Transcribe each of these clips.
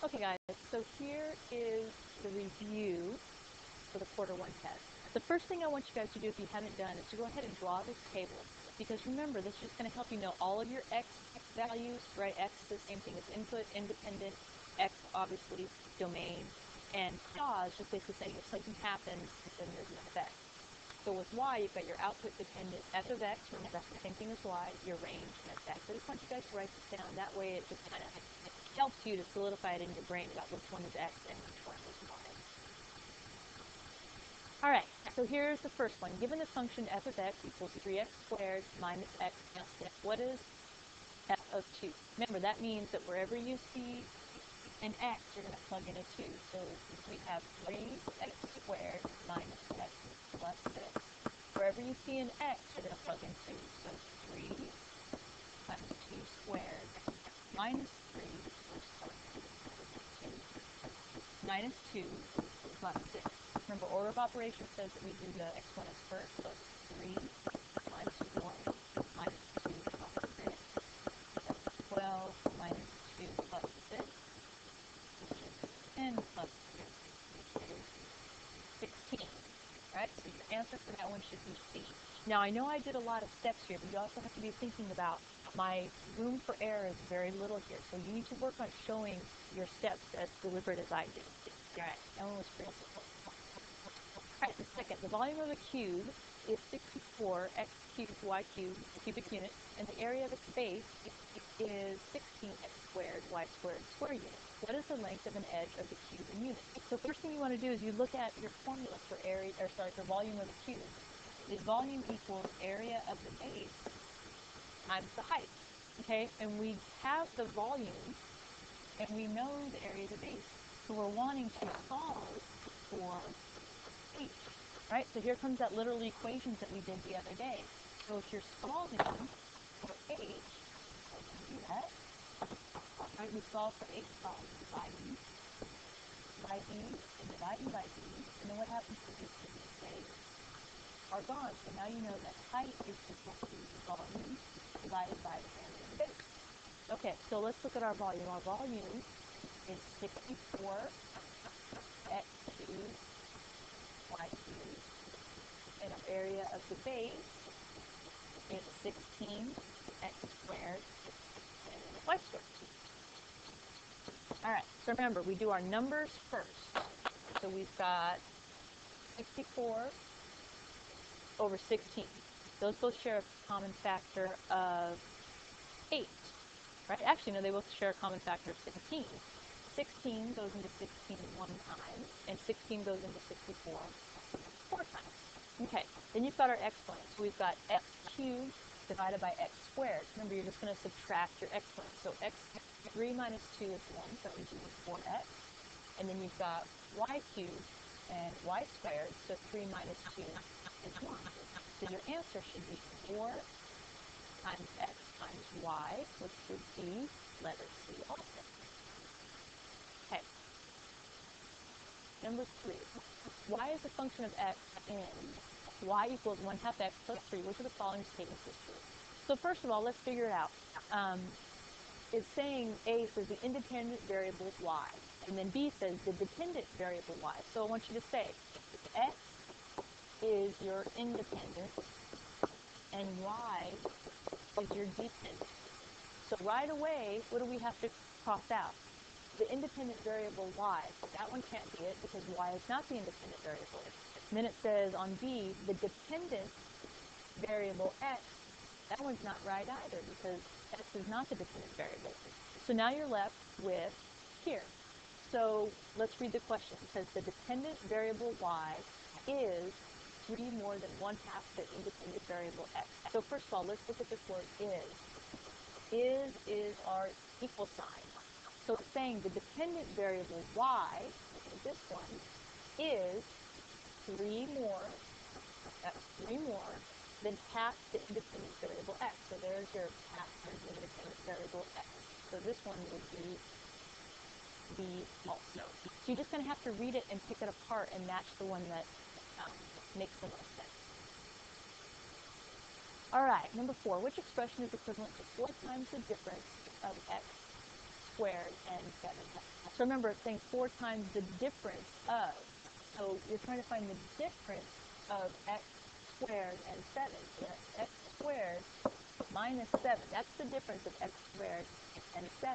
Okay guys, so here is the review for the quarter one test. The first thing I want you guys to do if you haven't done is to go ahead and draw this table, because remember, this is just going to help you know all of your x values, right? X is the same thing as input, independent, x obviously domain, and cause just basically saying if something happens, then there's an effect. So with y, you've got your output dependent f of x, remember that's the same thing as y, your range and effect. I just want you guys to write this down. That way it just kind of helps you to solidify it in your brain about which one is x and which one is y. All right, so here's the first one. Given the function f of x equals 3x squared minus x plus 6, what is f of 2? Remember, that means that wherever you see an x, you're going to plug in a 2. So we have 3x squared minus x plus 6. Wherever you see an x, you're going to plug in 2. So 3 times 2 squared minus 3 minus 2 plus 6. Remember, order of operations says that we do the exponents first. So 3 minus 1 minus 2 plus 6. That's 12 minus 2 plus 6, which is 10 plus 6, which is 16. Right? So your answer for that one should be C. Now, I know I did a lot of steps here, but you also have to be thinking about my room for error is very little here. So you need to work on showing your steps as deliberate as I did. All right, that one was pretty simple. All right, the second, the volume of a cube is 64 x cubed y cubed cubic units, and the area of its base is 16x squared y squared square units. What is the length of an edge of the cube in units? So first thing you want to do is you look at your formula for area, or sorry, for volume of the cube. The volume equals area of the base times the height. Okay, and we have the volume, and we know the area of the base. So we're wanting to solve for h, right? So here comes that literal equations that we did the other day. So if you're solving for h, do that. Right, we solve for h by e, and dividing by e, and then what happens to these things are gone. So now you know that height is equal to volume divided by the area of the base. Okay, so let's look at our volume. Our volume is 64 x cubed y cubed, and our area of the base is 16 x squared y squared. All right, so remember, we do our numbers first. So we've got 64 over 16. Those both share a common factor of 8, right? Actually, no, they both share a common factor of 16. 16 goes into 16 one time, and 16 goes into 64 4 times. Okay, then you've got our exponents. So we've got x cubed divided by x squared. Remember, you're just going to subtract your exponents. So 3 minus 2 is 1, so that leaves you with 4x. And then you've got y cubed and y squared, so 3 minus 2 is 1. So your answer should be 4 times x times y, which would be letter C also. Okay. Number 3. Y is a function of x in y equals 1/2 x plus 3. Which of the following statements is true? So first of all, let's figure it out. It's saying A says the independent variable is y, and then B says the dependent variable y. So I want you to say x is your independent and y is your dependent. So right away, what do we have to cross out? The independent variable y. That one can't be it because y is not the independent variable. And then it says on B, the dependent variable x. That one's not right either because x is not the dependent variable. So now you're left with here. So let's read the question. It says the dependent variable y is 3 more than 1/2 the independent variable x. So first of all, let's look at this word is. Is our equal sign. So it's saying the dependent variable y, which is this one, is 3 more, that's 3 more than half the independent variable x. So there's your half the independent variable x. So this one would be B also. So you're just going to have to read it and pick it apart and match the one that makes the most sense. All right, number 4. Which expression is equivalent to 4 times the difference of x squared and 7? So So remember, it's saying 4 times the difference of. So you're trying to find the difference of x squared and 7. So that's x squared minus 7. That's the difference of x squared and 7.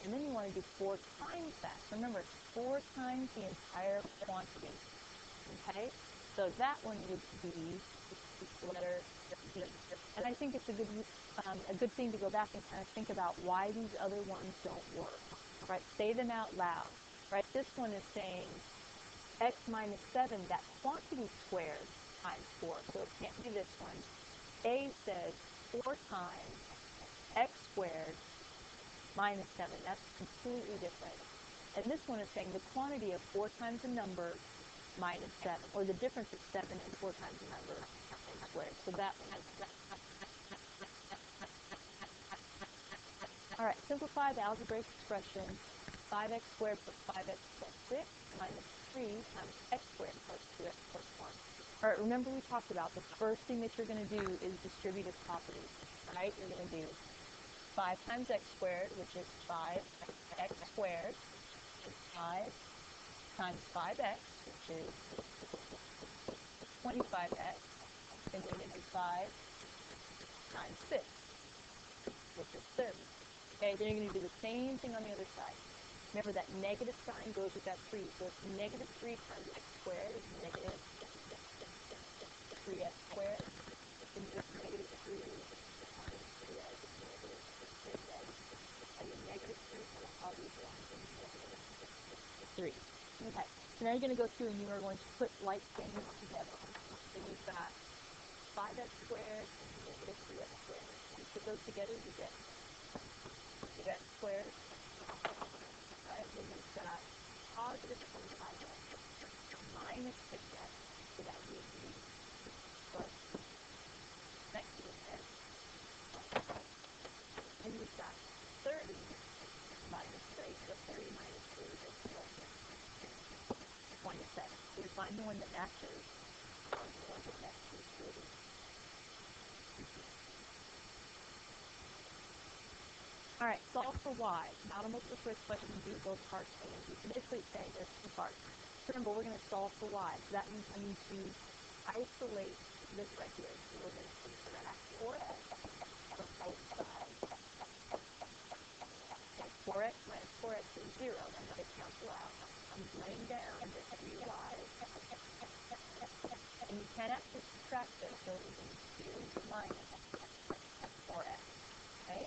And then you want to do 4 times that. So remember, it's 4 times the entire quantity. Okay? So that one would be letter B. And I think it's a good thing to go back and kind of think about why these other ones don't work. Right? Say them out loud. Right? This one is saying x minus 7, that quantity squared times 4. So it can't be this one. A says 4 times x squared minus 7. That's completely different. And this one is saying the quantity of 4 times a number minus 7, or the difference of 7 and 4 times a number squared. So that one. All right, simplify the algebraic expression 5x squared plus 5x plus 6 minus 3 times x squared plus 2x plus 1. All right, remember we talked about the first thing that you're going to do is distributive properties, right? You're going to do 5 times x squared, which is 5x squared, and 5 times 5x, which is 25x, and then you do 5 times 6, which is 30. Okay, then you're going to do the same thing on the other side. Remember that negative sign goes with that 3. So it's negative 3 times x squared is negative 3x squared. And just negative 3 times 3x is negative 6x. And then negative 3 times all these ones is negative 3. Okay, so now you're going to go through and you are going to put like things together. So you've got 5x squared and negative 3x squared. You put those together, you get 2x squared. Right, then you've got positive 25x minus 6x. So that would be plus next to x. And you've got 30 minus 3. So 30 minus 3 is 27. So you find the one that matches. The one that matches 30. All right, solve for y. Not a multiple choice question, do both parts A and B. So basically it's saying there's 2 parts. So remember, we're going to solve for y. So that means I need to isolate this right here. So we're going to subtract 4x from both sides. And 4x minus 4x is 0. That's how they cancel out. I'm laying down the 3y. And you can actually subtract this. So we can do minus 4x. Okay?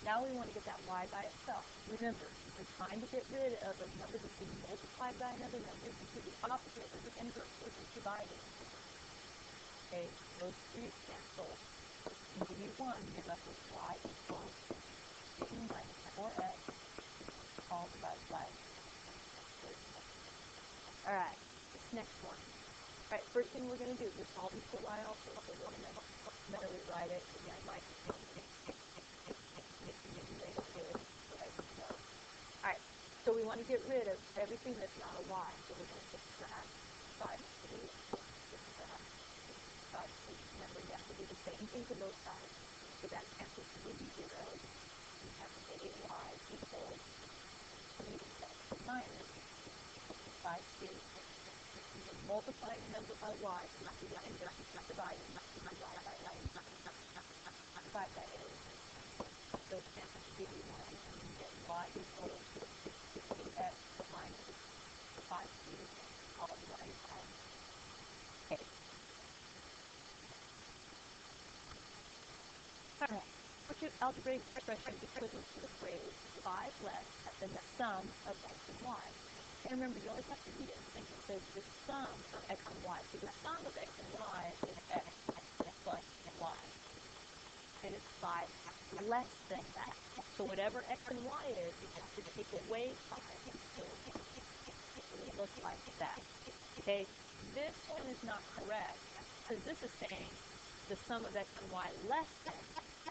Now we want to get that y by itself. Remember, we're trying to get rid of a number that's being multiplied by another number. You can do the opposite of the inverse, which is dividing. Okay, those 3 cancel. And give you 1, you're left with y equals 2 minus 4x all divided by 3. All right, this next one. All right, first thing we're going to do, we're solving for y also, so we're going to better rewrite it. Again, like Alright, so we want to get rid of everything that's not a y. So we're going to subtract 5c, subtract 5c. Remember, you have to do the same thing to both sides. So that cancels to give you 0. You have to say y equals 3 minus 5c. You're multiplying the number by y, so not dividing, not dividing, not dividing, not 5 that is. So it cancels to give you 1. And you get y equals 2x minus 5c all divided by a. Alright, what's your algebraic expression equivalent to the phrase 5 less than the sum of x and y? And remember, you always have to read it and think. It says the sum of x and y. So the sum of x and y is x plus y. And it's 5 less than that. So whatever x and y is, you have to take away 5. So it looks like that. Okay, this one is not correct, because this is saying the sum of x and y less than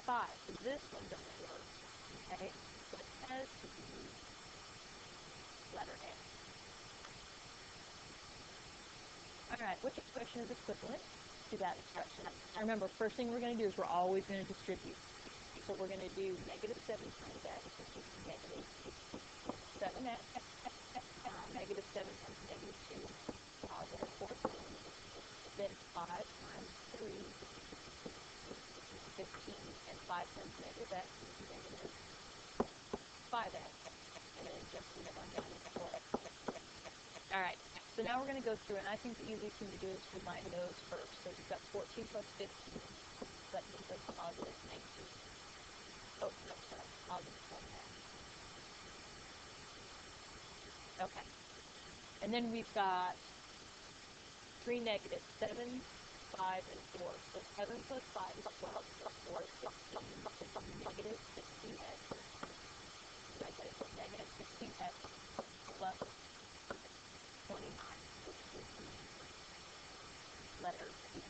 5. So this one doesn't work. Okay, so it has to be letter A. Alright, which expression is equivalent to that expression? Now remember, first thing we're going to do is we're always going to distribute. So we're going to do negative 7 times x, which is negative 7x negative x, negative 5x. All right, so now we're going to go through, and I think the easiest thing to do is to combine those first. So we've got 14 plus 15, that gives us positive 19. Oh, no, sorry, positive 1. Okay, and then we've got 3 negatives, 7, 5, and 4. So 7 plus 5 is 12, plus 4 is negative 16x. So I get it, negative 16x plus 29. Letter B.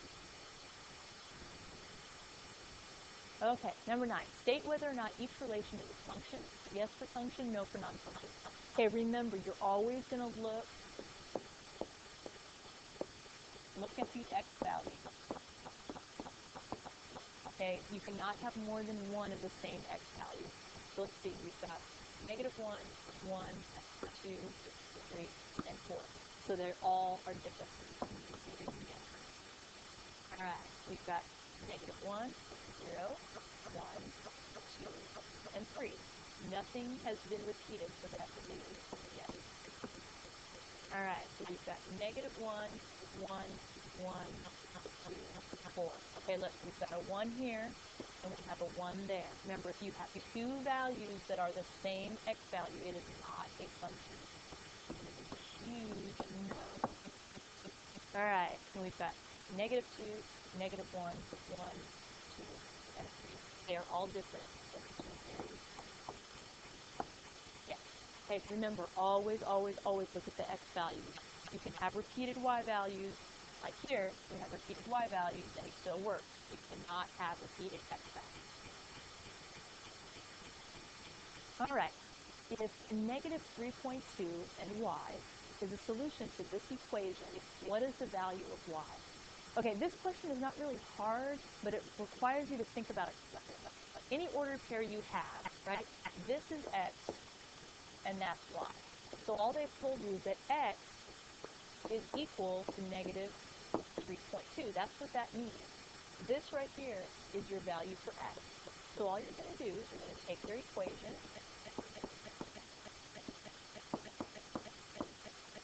Okay, number 9. State whether or not each relation is a function. Yes for function, no for non-function. Okay, remember, you're always going to look at the x value. Okay, you cannot have more than one of the same x value. So let's see, we've got negative 1, 1, 2, 3, and 4. So they all are different. Alright, we've got negative 1, 0, 1, 2, and 3. Nothing has been repeated for that value yet. Alright, so we've got negative 1, 1, 1, 2, 4. Okay, look, we've got a 1 here, and we have a 1 there. Remember, if you have two values that are the same x value, it is not a function. No. Alright, and we've got negative 2, negative 1, 1, 2, and 3. They are all different. Yeah. Okay, remember, always, always, always look at the x values. You can have repeated y values, like here, we have repeated y values, and it still works. You cannot have repeated x values. Alright, if negative 3.2 and y is a solution to this equation, what is the value of y? Okay, this question is not really hard, but it requires you to think about it. Any ordered pair you have, right? This is x, and that's y. So all they've told you is that x is equal to negative 3.2. That's what that means. This right here is your value for x. So all you're going to do is you're going to take their equation,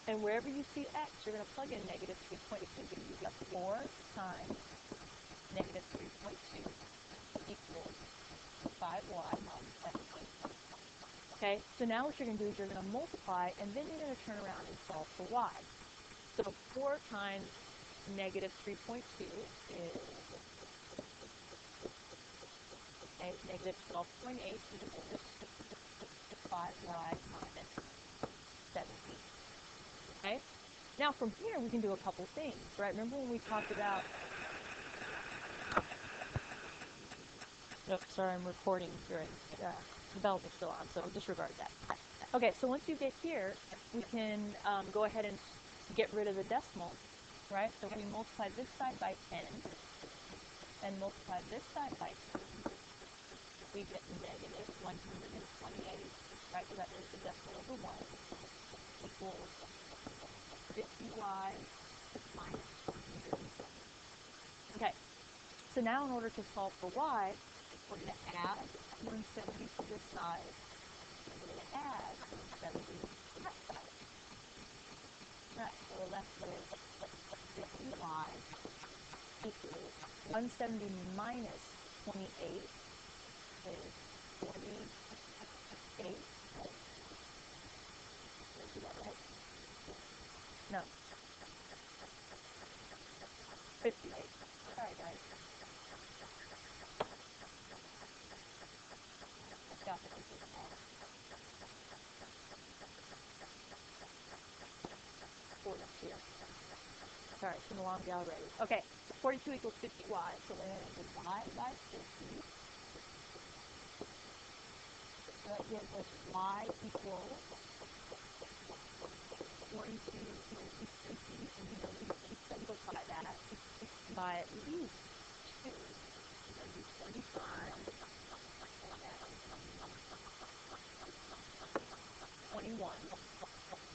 and wherever you see x, you're going to plug in negative 3.2. You've got 4 times negative 3.2 equals 5y. Okay, so now what you're going to do is you're going to multiply, and then you're going to turn around and solve for y. So 4 times negative 3.2 is negative 12.8 equals 5y minus 17. Okay? Now from here we can do a couple things, right? Remember when we talked about... Nope, sorry, I'm recording during... the bells are still on, so disregard that. Okay, so once you get here, we can go ahead and get rid of the decimal, right? So when you multiply this side by 10 and multiply this side by 10, we get negative 128, right? So that is the decimal over 1 equals 50y minus 107. Okay, so now in order to solve for y, we're going to add 170 to this side, and we're going to add 170 to that side. Right, so we're left with 50y equals 170 minus 28 is 48. Is that right? No. 58. Sorry, guys. Got it. Sorry, it's been a long day already. Okay, so 42 equals 50y, so we're going to divide by 50. So that gives us y equals 42 equals 50, and we know we can simplify that by at least 2. So that'd be 75. 21.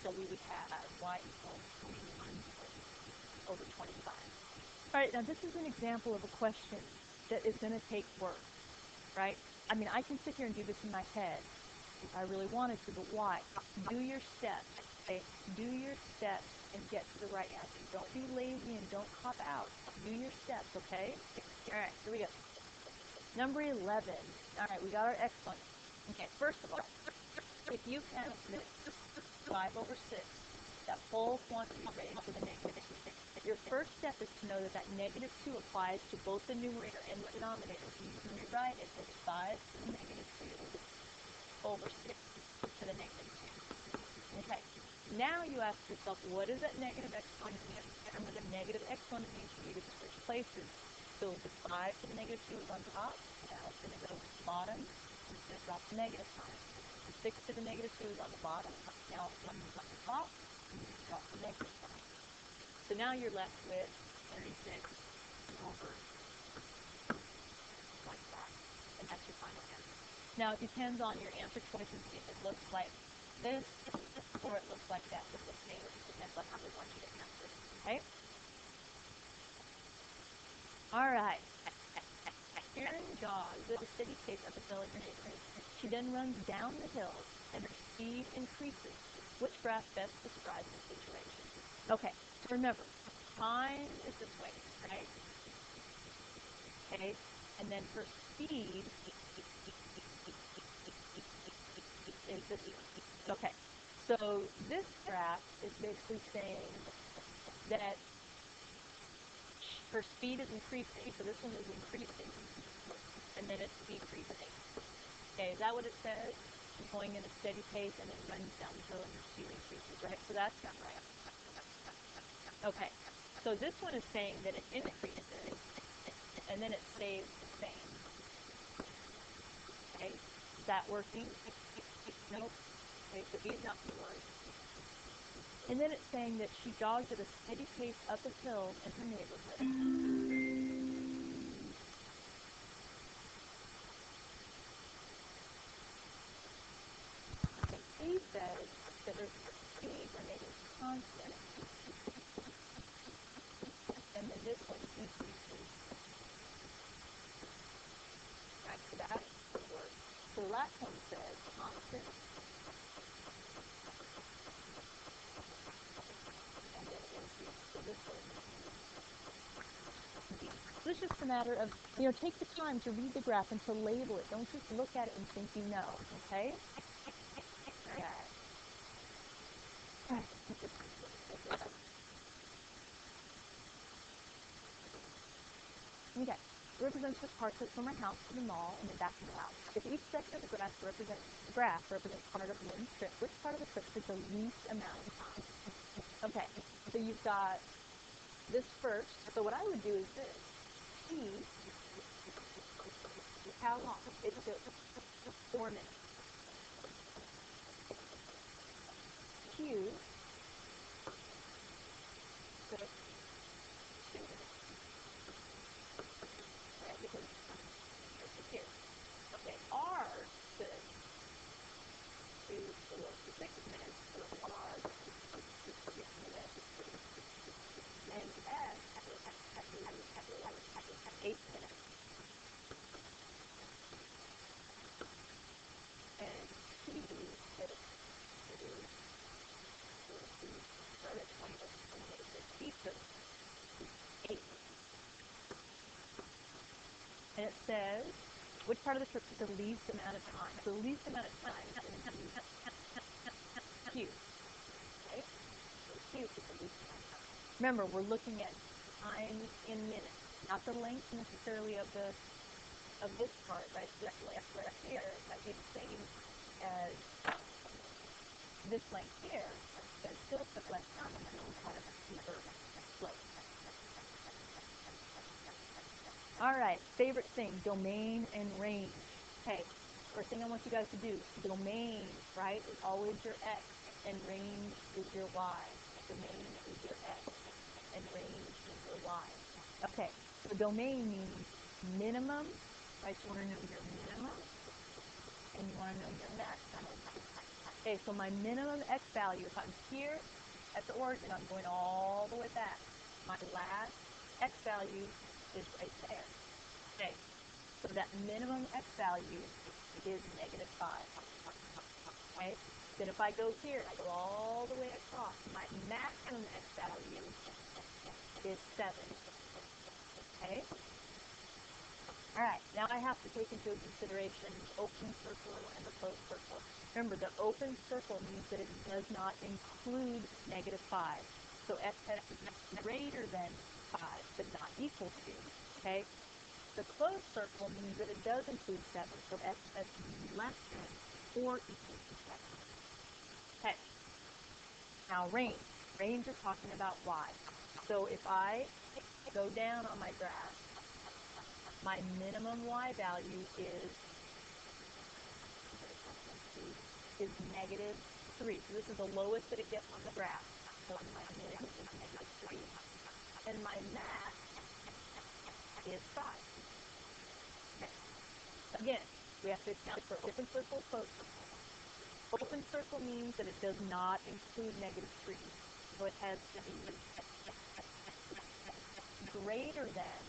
So we would have y equals 21 over 25. All right, now this is an example of a question that is going to take work. right? I mean, I can sit here and do this in my head if I really wanted to, but why? Do your steps, okay? Do your steps and get to the right answer. Don't be lazy and don't cop out. Do your steps, okay? All right, here we go. Number 11. All right, we got our x function. Okay, first of all, if you can split 5 over 6, that whole quantity raised to the negative, your first step is to know that that negative 2 applies to both the numerator and the denominator. So you can rewrite it as 5 to the negative 2 over 6 to the negative 2. Okay, now you ask yourself, what is that negative exponent? Remember, the negative exponent means for you to switch places. So the 5 to the negative 2 is on top, now it's going to go to the bottom, and it's going to drop the negative sign. The 6 to the negative 2 is on the bottom, now it's on the top, and it's drop the negative sign. So now you're left with 36 over like that, and that's your final answer. Now it depends on your answer choices, if it looks like this, or it looks like that. This looks negative. It depends on how we want you to answer, okay? All right. Erin jogs at a steady pace up the hill at your neighborhood. She then runs down the hill, and her speed increases. Which graph best describes the situation? Okay, so remember, time is this way, right? Okay, and then her speed is this way. Okay, so this graph is basically saying that her speed is increasing, so this one is increasing, and then it's decreasing. Okay, is that what it says? She's going at a steady pace and it runs down the hill and her speed increases, right? So that's not right. Okay, so this one is saying that it increases and then it stays the same. Okay, is that working? Nope. Okay, so these not going to work. And then it's saying that she jogs at a steady pace up a hill in her neighborhood. He says that her speed remains constant, and then this one decreases. Right, so that works. So the last one says constant, and then increase. So this one. So it's just a matter of, take the time to read the graph and to label it. Don't just look at it and think you know, okay? Okay, it represents which parts from our house to the mall and then back to the house. If each section of the graph represents part of one trip, which part of the trip is the least amount of time? Okay, so you've got this first. So what I would do is this. T is how long? It took 4 minutes. Q took 2 minutes. Right, because it's here. Okay, R took 2, 4, 6 minutes. So R took 6 minutes. And S took 8 minutes. And T took 8. And it says, which part of the trip is the least amount of time? So the least amount of time is Q. Okay? So Q is the least amount of time. Remember, we're looking at time in minutes, not the length necessarily of this part, right? So this length right here might be the same as this length here, but it still took less time than it had a steeper slope. All right, favorite thing, domain and range. Okay, first thing I want you guys to do, domain, right, is always your x, and range is your y. Domain is your x, and range is your y. Okay, so domain means minimum, right, so you want to know your minimum, and you want to know your maximum. Okay, so my minimum x value, if I'm here at the origin, I'm going all the way back. My last x value is right there. Okay, So that minimum x value is negative 5. Okay? Then if I go here, I go all the way across, my maximum x value is 7. Okay? Alright, now I have to take into consideration the open circle and the closed circle. Remember, the open circle means that it does not include negative 5. So x has to be greater than 5, but not equal to. Okay? The closed circle means that it does include 7, so x has to be less than or equal to 7. Okay. Now range. Range is talking about y. So if I go down on my graph, my minimum y value is negative 3. So this is the lowest that it gets on the graph. So my min is negative 3. And my max is 5. Okay. Again, we have to account for open circle, closed circle. Open circle means that it does not include negative 3. So it has to be greater than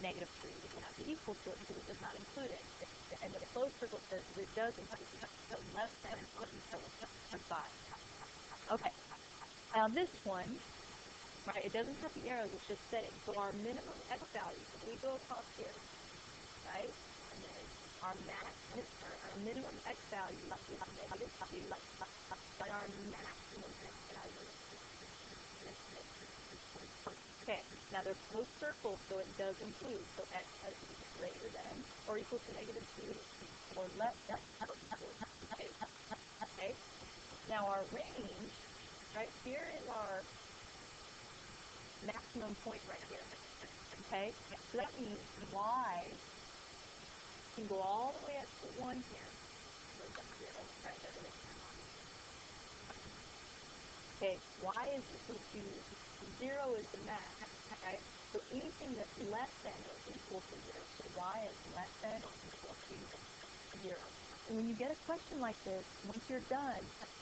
negative 3. It does not be equal to it because it does not include it. And the closed circle says that it does include it. So less than or equal to 5. Okay. Now this one, right, it doesn't have the arrows, it's just setting. So our minimum x value, so we go across here, right? And then our max, our minimum x value is negative 2, but our maximum x value is. Okay, now they're closed circles, so it does include. So x has to be greater than or equal to negative 2 or less than. Okay. Now our range, right here is our maximum point right here. Okay, so that means y can go all the way up to 1 here. Okay, y is equal to 0 is the max. Okay, so anything that's less than or equal to 0. So y is less than or equal to 0. And when you get a question like this, once you're done,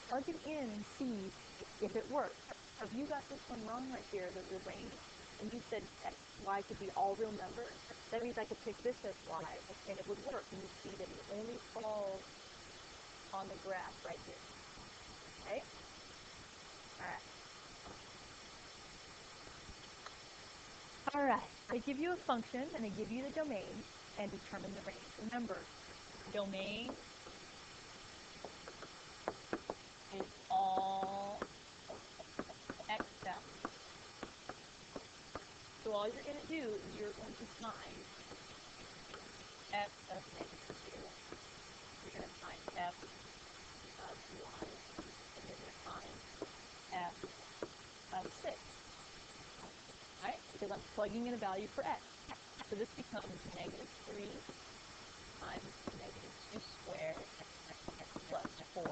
plug it in and see if it works. So if you got this one wrong right here, the range, and you said x, y could be all real numbers, that means I could pick this as y, and it would work. And you see that it only falls on the graph right here. Okay? Alright. Alright, they give you a function, and they give you the domain, and determine the range. Remember, domain is all x values. So all you're going to do is you're going to find f of negative 2. You're going to find f of 1. And you're going to find f of 6. Alright, because I'm plugging in a value for x. So this becomes negative 3 times negative 2 squared plus 4.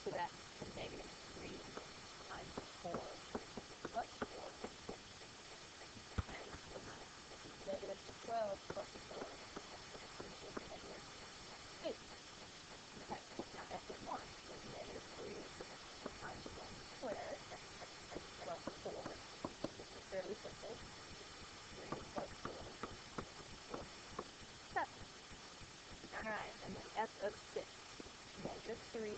So that's negative 3 times 4 plus 4 times negative 12 plus 4, which is negative 8. Okay, now f of 1 is negative 3 times 1 squared plus 4, which is fairly simple. 3 plus 4, 7. Alright, and then f of 6, negative 3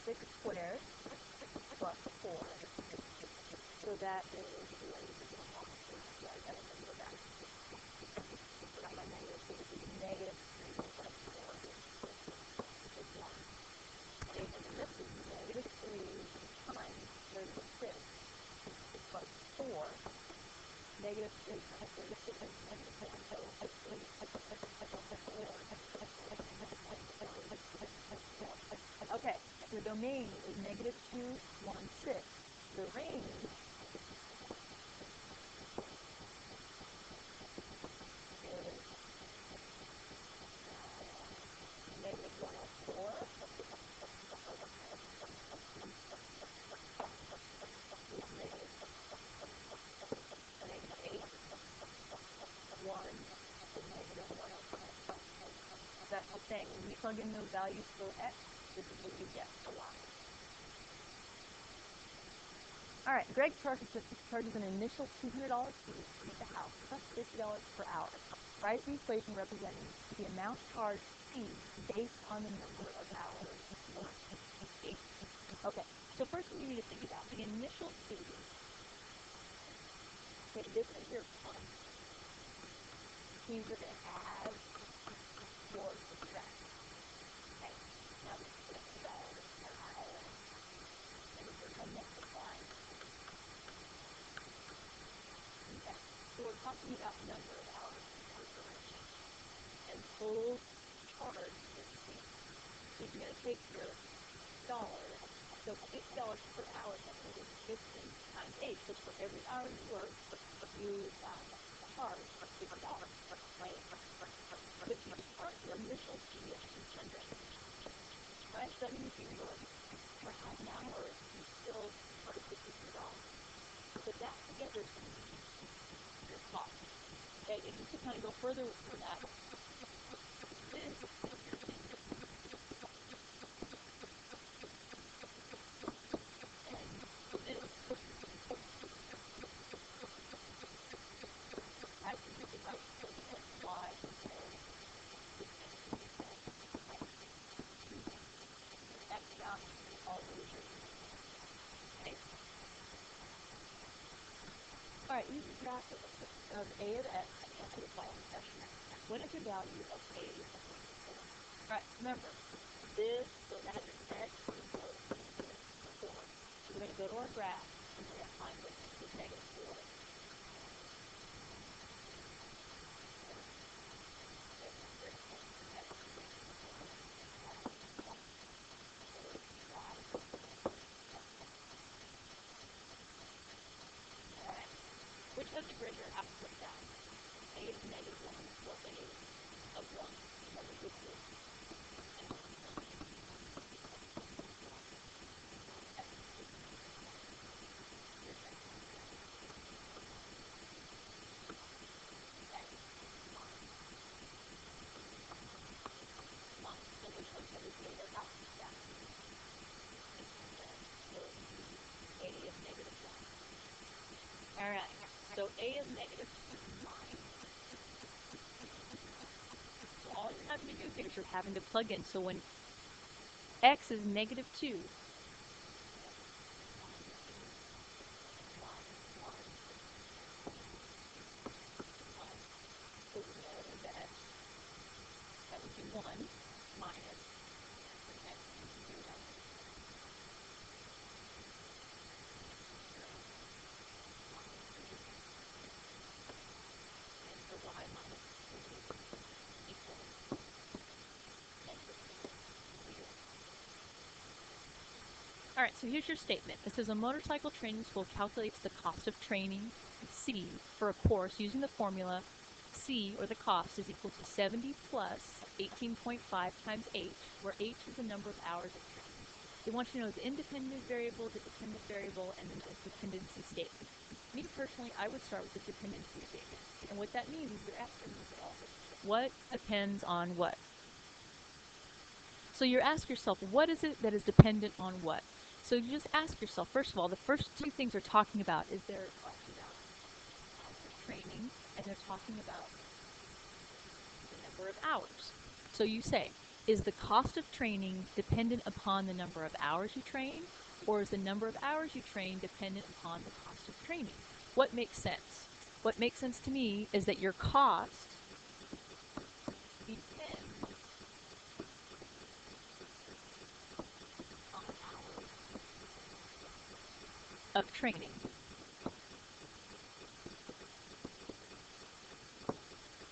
6 squared plus 4. So that is negative 3 plus 4 is 1. Okay, and then this is negative 3 times 36 plus 4. Negative 3 times 36 is negative 4. Okay, the domain is negative 2, 1, 6. The range is negative 104 negative 8, 1, negative 105. That's the thing. When you plug in those values for x, this is what you get for y. All right, Greg charges an initial $200 fee to heat the house plus $50 per hour. Write the equation representing the amount charged C based on the number of hours. Okay, so first we need to think about the initial fee. Okay, this is your fund. He's going to add your subtract. Okay, now this is $50 per hour. And this is a multiply. Okay, so we're talking about number of hours per duration. And total charge is C. So you're going to take your dollar. So $50 per hour is 50 times 8. So for every hour you work, you charge $50, right? But you charge your initial fee of $600. Right? So that means you work for half an hour, you still charge $53. So that together is going to be your cost. Okay, and just to kind of go further with that, this Alright, use the graph of A of x to the following section. What is your value of A equals to 4? Alright, remember, this, so that is x equals 4. So we're going to go to our graph and we're going to find this is negative 4. Which of the greater output values? A is negative 1 or A of 1? What would this be? Alright, so A is negative 9. So all you're having to do here is you're having to plug in. So when x is negative 2, so we know that that would be 1 minus x is 0. And for y minus 3 equals negative 0. Alright, so here's your statement. It says a motorcycle training school calculates the cost of training C for a course using the formula C, or the cost, is equal to 70 plus 18.5 times h, where h is the number of hours of training. They want you to know the independent variable, the dependent variable, and the dependency statement. Me personally, I would start with the dependency statement. And what that means is you're asking yourself, what depends on what? So you ask yourself, what is it that is dependent on what? So you just ask yourself, first of all, the first two things they're talking about is they're talking about training, and they're talking about the number of hours. So you say, is the cost of training dependent upon the number of hours you train, or is the number of hours you train dependent upon the cost of training? What makes sense? What makes sense to me is that your cost depends on hours of training.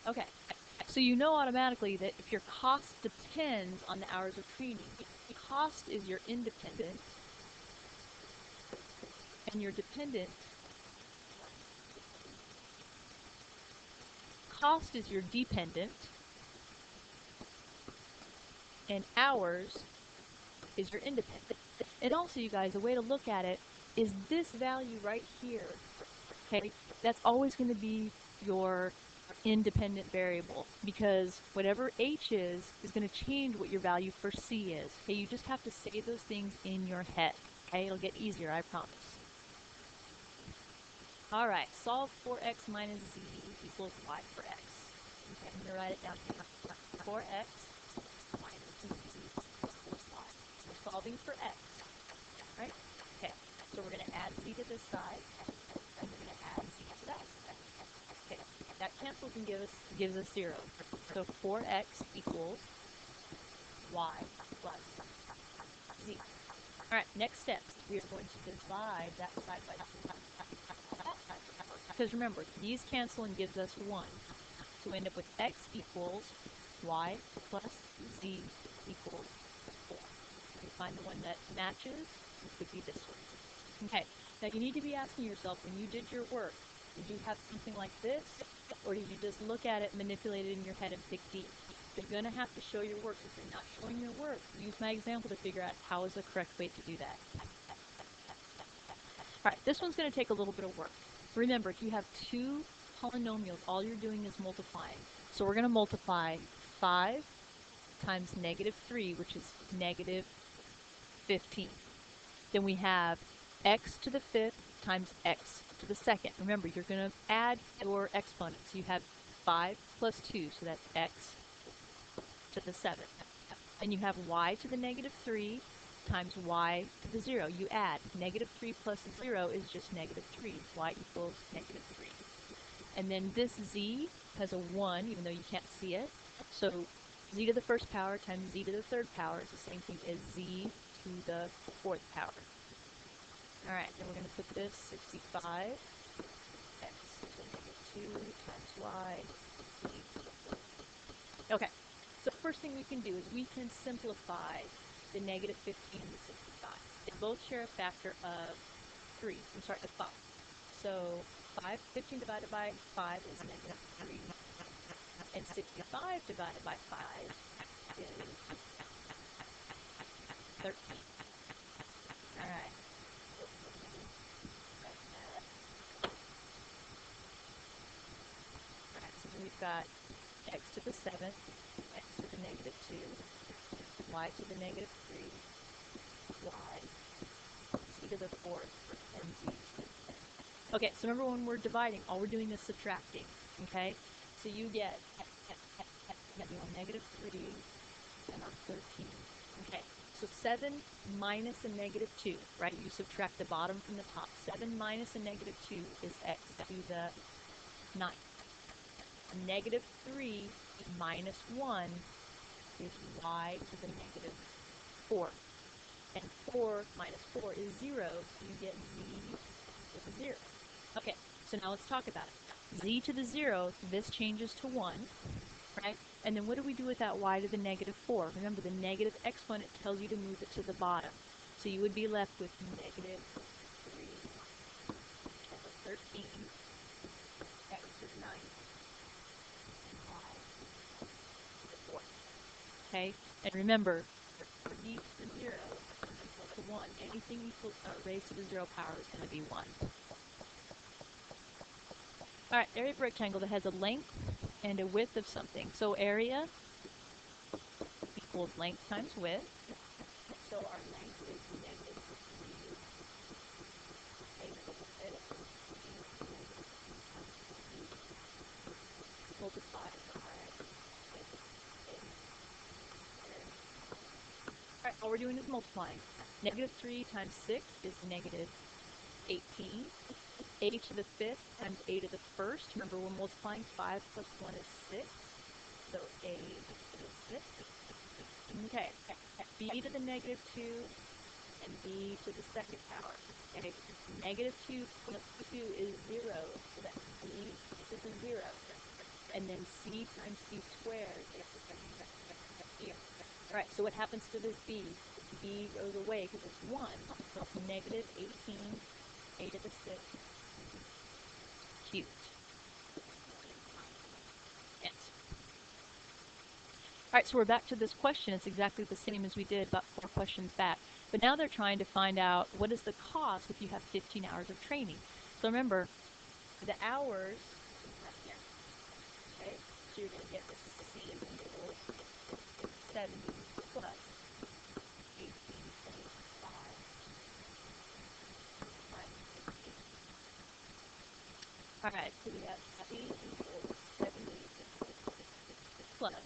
Okay, so you know automatically that if your cost depends on the hours of training, cost is your independent, and your dependent, cost is your dependent, and hours is your independent. And also, you guys, a way to look at it is this value right here, okay? That's always going to be your independent variable, because whatever h is going to change what your value for c is. Okay, you just have to say those things in your head. Okay, it'll get easier, I promise. All right, solve 4x minus z equals y for x. Okay, I'm going to write it down here. 4x minus z equals y. We're solving for x, right? Okay, so we're going to add z to this side, and we're going to add z to that side. Okay, that cancels and gives us 0. So 4x equals y plus z. All right, next step. We are going to divide that side by that side. Because remember, these cancel and gives us 1. So we end up with x equals y plus z equals 4. We find the one that matches, which would be this one. Okay, now you need to be asking yourself, when you did your work, did you have something like this? Or did you just look at it, manipulate it in your head, and pick D? You're going to have to show your work. If you're not showing your work, use my example to figure out how is the correct way to do that. All right, this one's going to take a little bit of work. Remember, if you have two polynomials, all you're doing is multiplying. So we're going to multiply 5 times negative 3, which is negative 15. Then we have x to the 5th times x to the 2nd. Remember, you're going to add your exponents. You have 5 plus 2, so that's x to the 7th. And you have y to the negative 3 times y to the 0. You add. Negative 3 plus 0 is just negative 3. Y equals negative 3. And then this z has a 1, even though you can't see it. So z to the 1st power times z to the 3rd power is the same thing as z to the 4th power. All right, then we're going to put this 65 x to the negative 2 times y. Okay, so first thing we can do is we can simplify the negative 15 and the 65. They both share a factor of 3. I'm sorry, of 5. So 15 divided by 5 is negative 3. And 65 divided by 5 is 13. All right. So we've got x to the 7th, x to the negative 2, y to the negative 3, y, z to the 4th, and z to the 10th. Okay, so remember when we're dividing, all we're doing is subtracting, okay? So you get negative 3 and 13. Okay, so 7 minus a negative 2, right? You subtract the bottom from the top. 7 minus a negative 2 is x to the 9th. Negative 3 minus 1 is y to the negative 4. And 4 minus 4 is 0, so you get z to the 0. Okay, so now let's talk about it. Z to the 0, this changes to 1, right? And then what do we do with that y to the negative 4? Remember, the negative exponent tells you to move it to the bottom. So you would be left with negative 3 to the 13, x to the 9, and y to the 4. Okay? And remember, for e to the 0 equal to 1, anything equal raised to the 0 power is going to be 1. All right, area of a rectangle that has a length and a width of something. So area equals length times width. So our length is negative 3 multiplied by all right, all we're doing is multiplying. Negative 3 times 6 is negative 18. A to the 5th times a to the 1st. Remember, we're multiplying 5 plus 1 is 6. So a to the 5th. Okay. B to the negative 2 and b to the 2nd power. Okay. Negative 2 plus 2 is 0. So that's b to the 0. And then c times c squared is here. All right, so what happens to this b? B goes away because it's 1. So it's negative 18 a to the 6th cubed. Yes. All right, so we're back to this question. It's exactly the same as we did about 4 questions back. But now they're trying to find out what is the cost if you have 15 hours of training. So remember, the hours, okay, so you're going to get this C equals 70 plus 18.5 minus 15. Alright, so we have C equals 70 plus 77.5.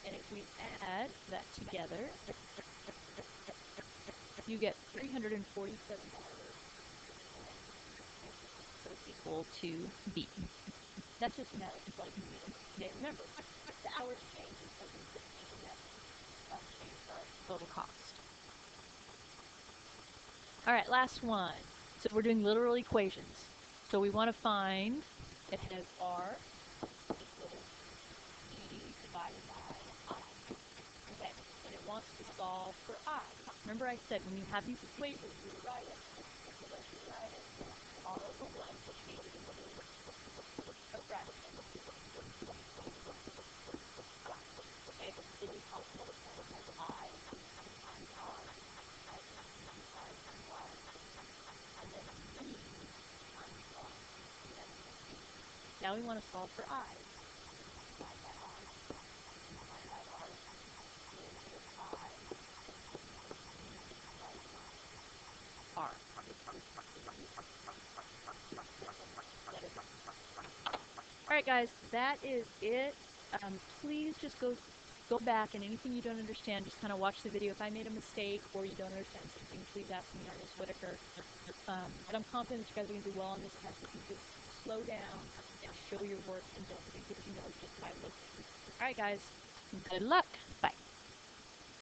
And if we add that together, you get $347. So it's equal to B. That's just math. Okay, remember, the hours change because of the change of total cost. Alright, last one. So we're doing literal equations. So we want to find, it has R equals G divided by I. Okay, and it wants to solve for I. Remember I said when you have these equations, you write it. So let's write it. R over 1 plus G a fraction. Okay, it is helpful as I times R times Y and then E times Y. Now we want to solve for I. R. Alright guys, that is it. Please just go back, and anything you don't understand, just kind of watch the video. If I made a mistake or you don't understand something, please ask me or Ms. Whitaker. But I'm confident that you guys are going to do well on this test if you just slow down and show your work and don't think that you know just by looking. Alright guys, good luck!